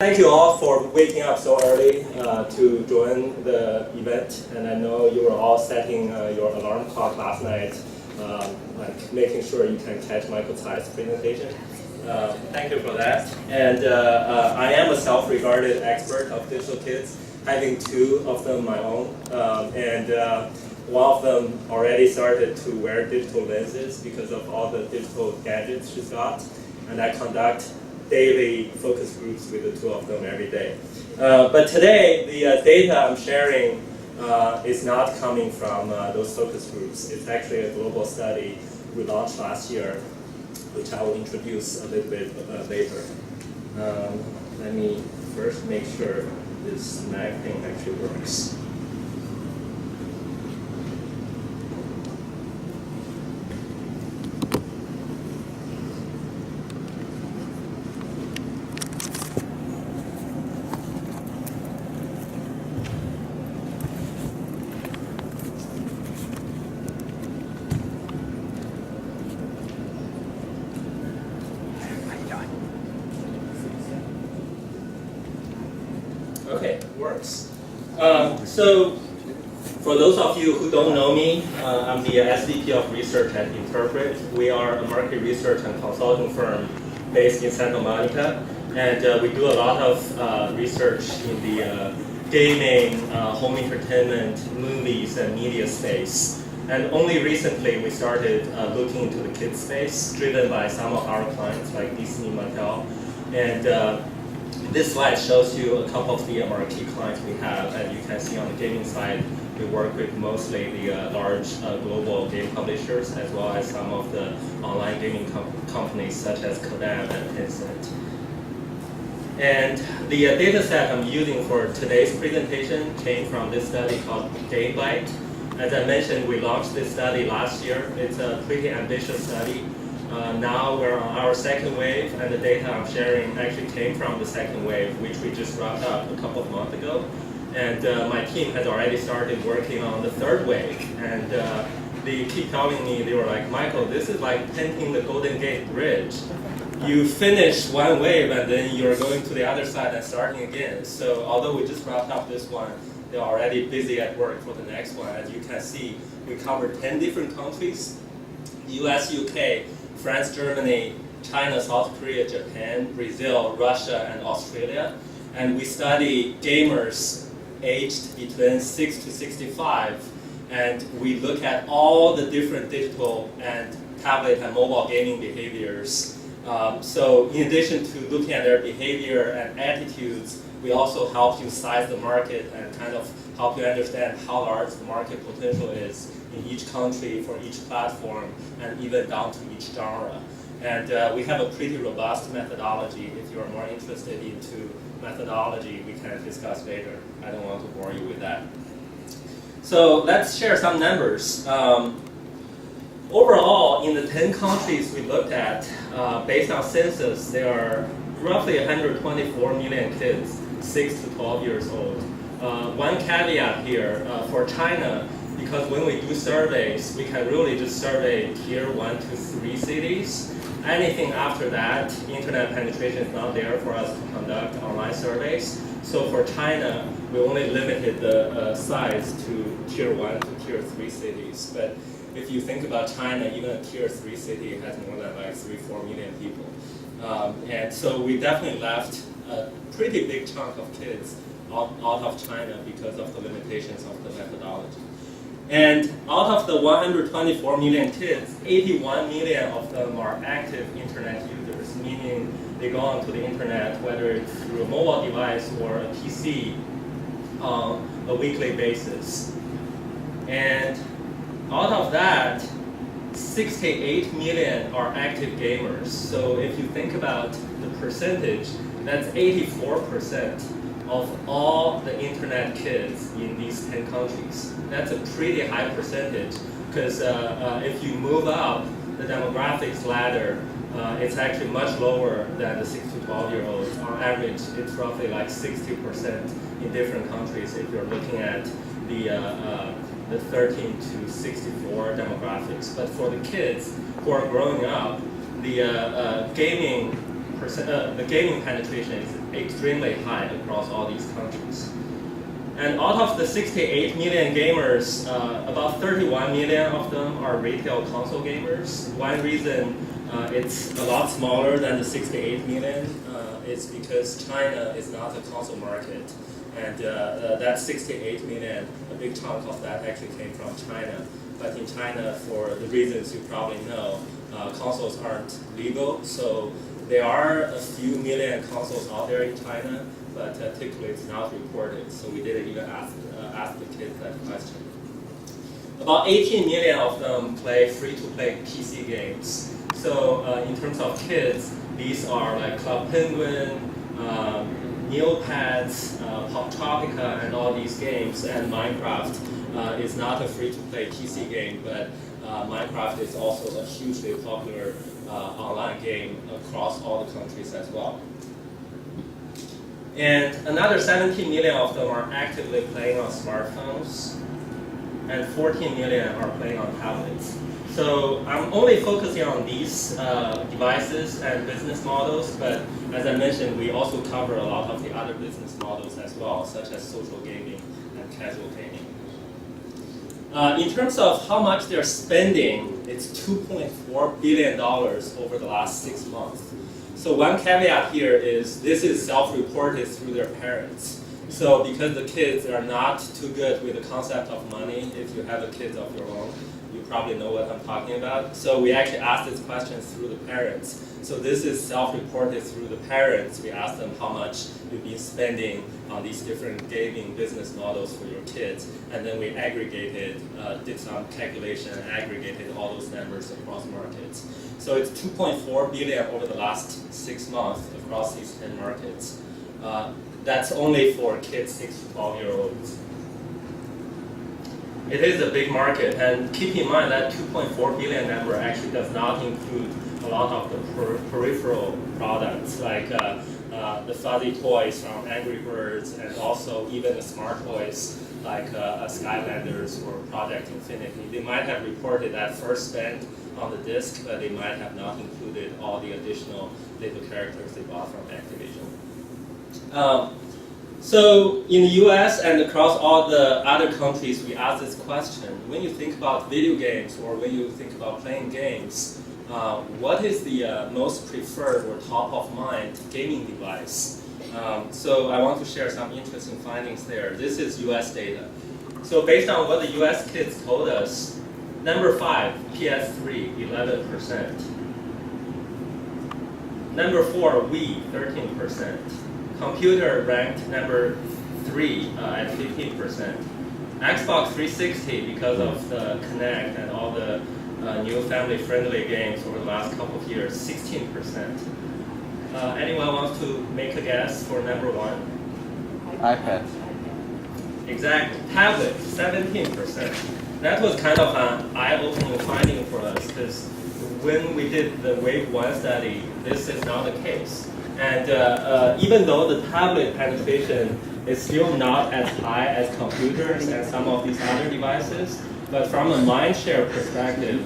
Thank you all for waking up so early to join the event, and I know you were all setting your alarm clock last night, like making sure you can catch Michael Tsai's presentation. Thank you for that. And I am a self-regarded expert of digital kids, having two of them my own, and one of them already started to wear digital lenses because of all the digital gadgets she's got, and I conduct daily focus groups with the two of them every day. But today, the data I'm sharing is not coming from those focus groups. It's actually a global study we launched last year, which I will introduce a little bit later. Let me first make sure this mag thing actually works. Okay, works. So, for those of you who don't know me, I'm the SVP of Research at Interpret. We are a market research and consulting firm based in Santa Monica, and we do a lot of research in the gaming, home entertainment, movies, and media space. And only recently we started looking into the kids space, driven by some of our clients like Disney, Mattel, and this slide shows you a couple of the marquee clients we have, and you can see on the gaming side, we work with mostly the large global game publishers, as well as some of the online gaming companies such as Kodam and Tencent. And the data set I'm using for today's presentation came from this study called Gamebyte. As I mentioned, we launched this study last year. It's a pretty ambitious study. Now we're on our second wave, and the data I'm sharing actually came from the second wave, which we just wrapped up a couple of months ago. And my team has already started working on the third wave. And they keep telling me, they were like, Michael, this is like painting the Golden Gate Bridge. You finish one wave, and then you're going to the other side and starting again. So although we just wrapped up this one, they're already busy at work for the next one. As you can see, we covered 10 different countries: US, UK, France, Germany, China, South Korea, Japan, Brazil, Russia, and Australia. And we study gamers aged between 6 to 65. And we look at all the different digital and tablet and mobile gaming behaviors. So in addition to looking at their behavior and attitudes, we also help you size the market and kind of help you understand how large the market potential is in each country for each platform and even down to each genre. And we have a pretty robust methodology. If you're more interested into methodology, we can discuss later. I don't want to bore you with that. So let's share some numbers. Overall, in the 10 countries we looked at, based on census, there are roughly 124 million kids, 6 to 12 years old. One caveat here, for China, because when we do surveys, we can really just survey tier 1 to 3 cities. Anything after that, internet penetration is not there for us to conduct online surveys. So for China, we only limited the size to tier 1 to tier 3 cities. But if you think about China, even a tier 3 city has more than like 3-4 million people. And so we definitely left a pretty big chunk of kids out of China because of the limitations of the methodology. And out of the 124 million kids, 81 million of them are active internet users, meaning they go onto the internet, whether it's through a mobile device or a PC, on a weekly basis. And out of that, 68 million are active gamers. So if you think about the percentage, that's 84% of all the internet kids in these 10 countries. That's a pretty high percentage, because if you move up the demographics ladder, it's actually much lower than the 6 to 12-year-olds. On average, it's roughly like 60% in different countries if you're looking at the 13 to 64 demographics. But for the kids who are growing up, the gaming the gaming penetration is extremely high across all these countries. And out of the 68 million gamers, about 31 million of them are retail console gamers. One reason it's a lot smaller than the 68 million is because China is not a console market. And that 68 million, a big chunk of that actually came from China. But in China, for the reasons you probably know, consoles aren't legal. So there are a few million consoles out there in China, but typically it's not reported. So we didn't even ask the kids that question. About 18 million of them play free-to-play PC games. So in terms of kids, these are like Club Penguin, Neopets, Poptropica, and all these games. And Minecraft is not a free-to-play PC game, but Minecraft is also a hugely popular online game across all the countries as well. And another 17 million of them are actively playing on smartphones, and 14 million are playing on tablets. So I'm only focusing on these devices and business models, but as I mentioned, we also cover a lot of the other business models as well, such as social gaming and casual gaming. In terms of how much they're spending, it's $2.4 billion over the last 6 months. So one caveat here is this is self-reported through their parents. So because the kids are not too good with the concept of money, if you have a kids of your own, you probably know what I'm talking about. So we actually asked this question through the parents. So this is self-reported through the parents. We asked them how much you've been spending on these different gaming business models for your kids. And then we aggregated, did some calculation, and aggregated all those numbers across markets. So it's 2.4 billion over the last 6 months across these 10 markets. That's only for kids 6 to 12-year-olds. It is a big market, and keep in mind that 2.4 billion number actually does not include a lot of the peripheral products like the fuzzy toys from Angry Birds, and also even the smart toys like Skylanders or Project Infinity. They might have reported that first spend on the disc, but they might have not included all the additional little characters they bought from Activision. So in the US and across all the other countries, we ask this question. When you think about video games or when you think about playing games, what is the most preferred or top of mind gaming device? So I want to share some interesting findings there. This is US data. So based on what the US kids told us, number 5, PS3, 11%. Number 4, Wii, 13%. Computer ranked number 3 at 15%. Xbox 360, because of the Kinect and all the new family-friendly games over the last couple of years, 16%. Anyone wants to make a guess for number 1? iPad. Exactly. Tablet, 17%. That was kind of an eye-opening finding for us, because when we did the Wave 1 study, this is not the case. And even though the tablet penetration is still not as high as computers and some of these other devices, but from a mindshare perspective,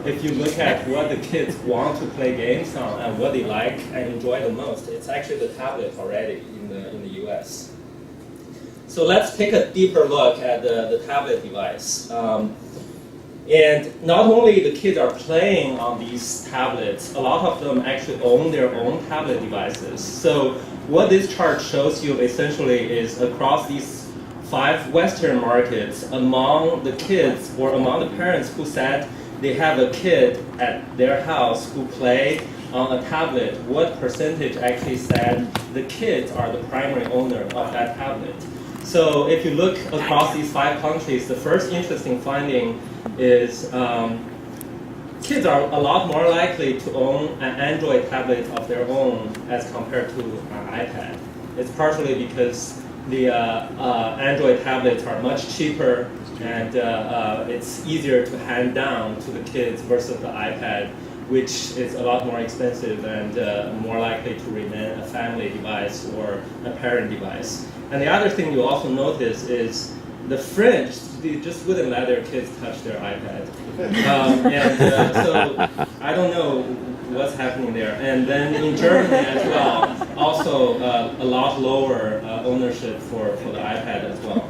if you look at what the kids want to play games on and what they like and enjoy the most, it's actually the tablet already in the US. So let's take a deeper look at the tablet device. And not only the kids are playing on these tablets, a lot of them actually own their own tablet devices. So what this chart shows you essentially is across these 5 Western markets, among the kids or among the parents who said they have a kid at their house who play on a tablet, what percentage actually said the kids are the primary owner of that tablet? So if you look across these 5 countries, the first interesting finding is kids are a lot more likely to own an Android tablet of their own as compared to an iPad. It's partially because the Android tablets are much cheaper and it's easier to hand down to the kids versus the iPad, which is a lot more expensive and more likely to remain a family device or a parent device. And the other thing you also notice is the French, they just wouldn't let their kids touch their iPad. So I don't know what's happening there. And then in Germany as well, also a lot lower ownership for the iPad as well.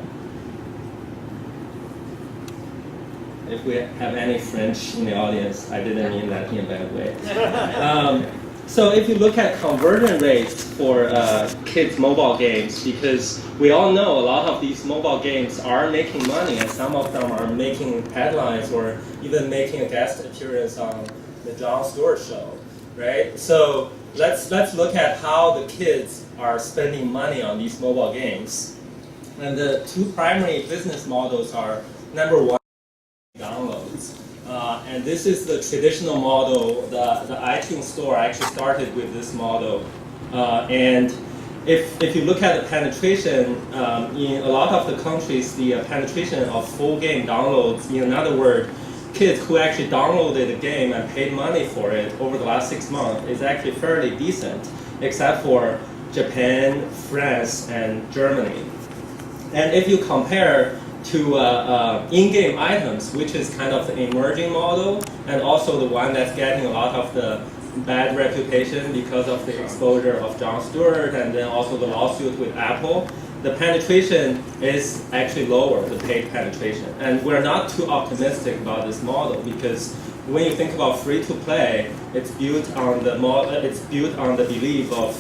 If we have any French in the audience, I didn't mean that in a bad way. So if you look at conversion rates for kids' mobile games, because we all know a lot of these mobile games are making money, and some of them are making headlines or even making a guest appearance on the Jon Stewart show, right? So let's look at how the kids are spending money on these mobile games. And the two primary business models are, number one, downloads. And this is the traditional model. The iTunes Store actually started with this model. And if you look at the penetration, in a lot of the countries, the penetration of full game downloads, in other words, kids who actually downloaded the game and paid money for it over the last 6 months is actually fairly decent, except for Japan, France, and Germany. And if you compare to in-game items, which is kind of the emerging model, and also the one that's getting a lot of the bad reputation because of the exposure of Jon Stewart and then also the lawsuit with Apple, the penetration is actually lower, the paid penetration. And we're not too optimistic about this model because when you think about free-to-play, it's built on the belief of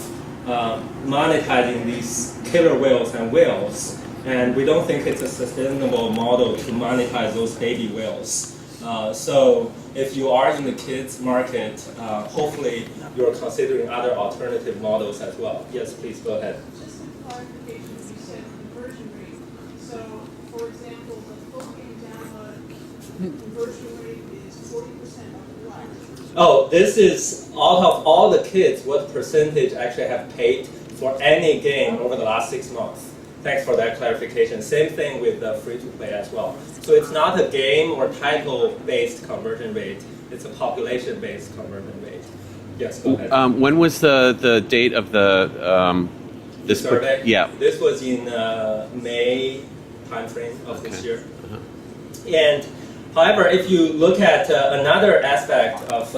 monetizing these killer whales and whales. And we don't think it's a sustainable model to monetize those baby whales. So if you are in the kids market, hopefully you're considering other alternative models as well. Yes, please go ahead. Just a clarification, you said conversion rate. So, for example, the full game download conversion rate is 40% of the life. Oh, this is out of all the kids, what percentage actually have paid for any game over the last 6 months? Thanks for that clarification. Same thing with the free-to-play as well. So it's not a game or title-based conversion rate. It's a population-based conversion rate. Yes, go ahead. When was the date of this survey? Yeah. This was in May timeframe of this year. Uh-huh. And however, if you look at another aspect of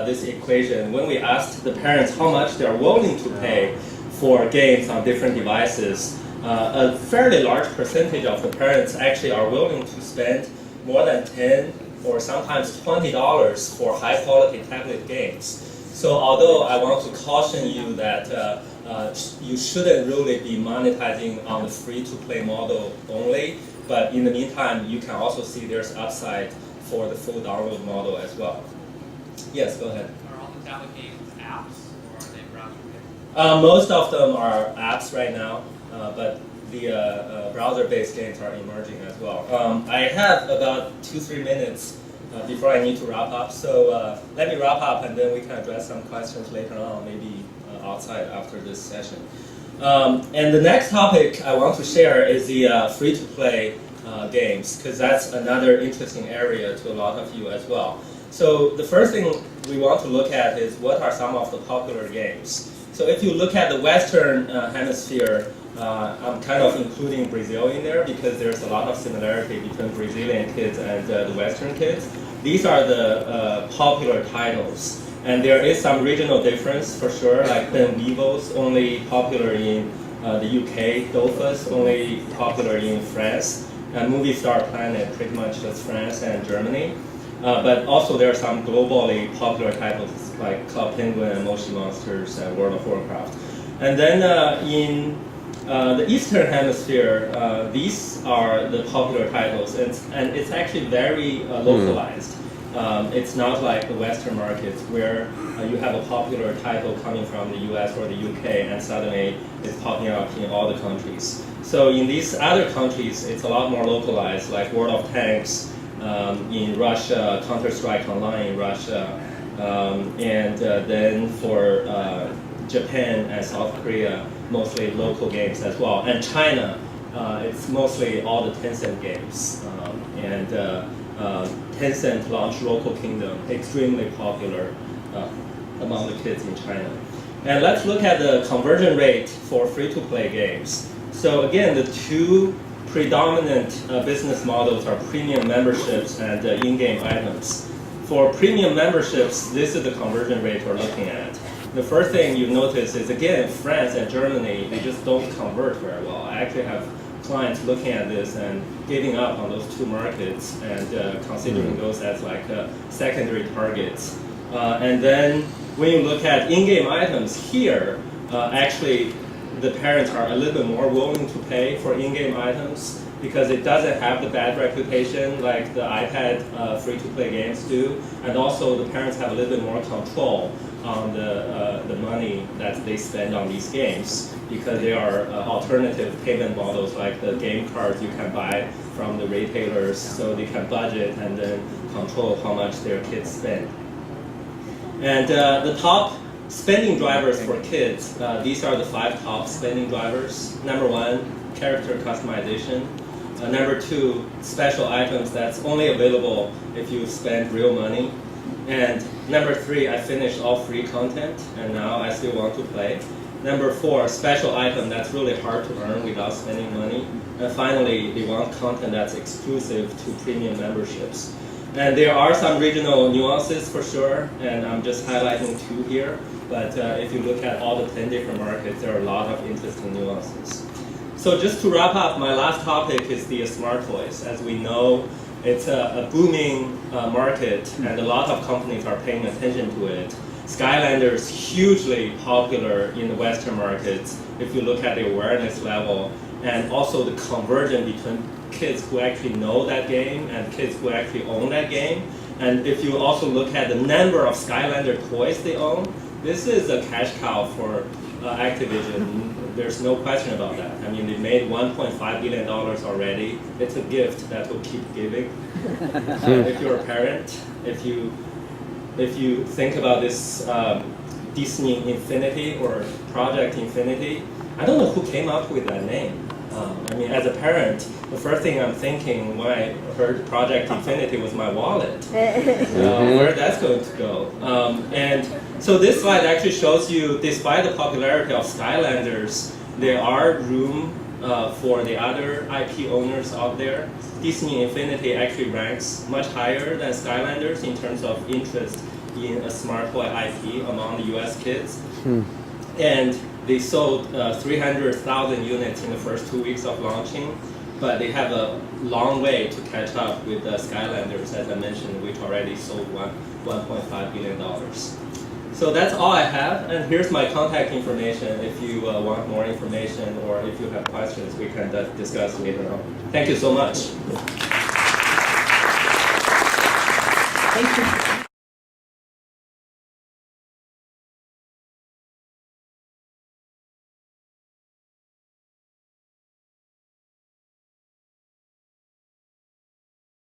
this equation, when we asked the parents how much they're willing to pay for games on different devices, a fairly large percentage of the parents actually are willing to spend more than $10 or sometimes $20 for high-quality tablet games. So although I want to caution you that you shouldn't really be monetizing on the free-to-play model only, but in the meantime, you can also see there's upside for the full download model as well. Yes, go ahead. Are all the tablet games apps, or are they browser-based? Most of them are apps right now. But the browser-based games are emerging as well. I have about 2-3 minutes before I need to wrap up. So let me wrap up and then we can address some questions later on, maybe outside after this session. And the next topic I want to share is the free-to-play games, because that's another interesting area to a lot of you as well. So the first thing we want to look at is what are some of the popular games. So if you look at the Western hemisphere, I'm kind of including Brazil in there because there's a lot of similarity between Brazilian kids and the Western kids. These are the popular titles. And there is some regional difference for sure, like Ben Weevils, only popular in the UK, Dofus, only popular in France, and Movie Star Planet, pretty much just France and Germany. But also there are some globally popular titles like Club Penguin and Moshi Monsters and World of Warcraft. And then in the Eastern Hemisphere, these are the popular titles, and it's actually very localized. It's not like the Western markets where you have a popular title coming from the US or the UK and suddenly it's popping up in all the countries. So in these other countries, it's a lot more localized, like World of Tanks in Russia, Counter-Strike Online in Russia, and then for Japan and South Korea, mostly local games as well. And China, it's mostly all the Tencent games. Tencent launched Local Kingdom, extremely popular among the kids in China. And let's look at the conversion rate for free-to-play games. So again, the two predominant business models are premium memberships and in-game items. For premium memberships, this is the conversion rate we're looking at. The first thing you notice is, again, France and Germany, they just don't convert very well. I actually have clients looking at this and giving up on those two markets and considering those as like secondary targets. And then when you look at in-game items here, actually the parents are a little bit more willing to pay for in-game items because it doesn't have the bad reputation like the iPad free-to-play games do, and also the parents have a little bit more control on the money that they spend on these games because there are alternative payment models like the game cards you can buy from the retailers so they can budget and then control how much their kids spend. And the top spending drivers for kids, these are the 5 top spending drivers. Number 1, character customization. Number 2, special items that's only available if you spend real money. And number 3, I finished all free content and now I still want to play. Number 4, special item that's really hard to earn without spending money. And finally, they want content that's exclusive to premium memberships. And there are some regional nuances for sure, and I'm just highlighting 2 here. But if you look at all the 10 different markets, there are a lot of interesting nuances. So just to wrap up, my last topic is the smart toys. As we know, it's a booming market, and a lot of companies are paying attention to it. Skylanders hugely popular in the Western markets if you look at the awareness level, and also the conversion between kids who actually know that game and kids who actually own that game. And if you also look at the number of Skylander toys they own, this is a cash cow for Activision. There's no question about that. I mean, they made $1.5 billion already. It's a gift that will keep giving. If you're a parent, if you think about this Disney Infinity or Project Infinity, I don't know who came up with that name. I mean, as a parent, the first thing I'm thinking when I heard Project Infinity was my wallet. Where that's going to go. And so this slide actually shows you, despite the popularity of Skylanders, there are room for the other IP owners out there. Disney Infinity actually ranks much higher than Skylanders in terms of interest in a smart toy IP among the US kids. And they sold 300,000 units in the first 2 weeks of launching, but they have a long way to catch up with the Skylanders, as I mentioned, which already sold $1.5 billion. So that's all I have, and here's my contact information if you want more information or if you have questions we can discuss later on. Thank you so much. Thank you.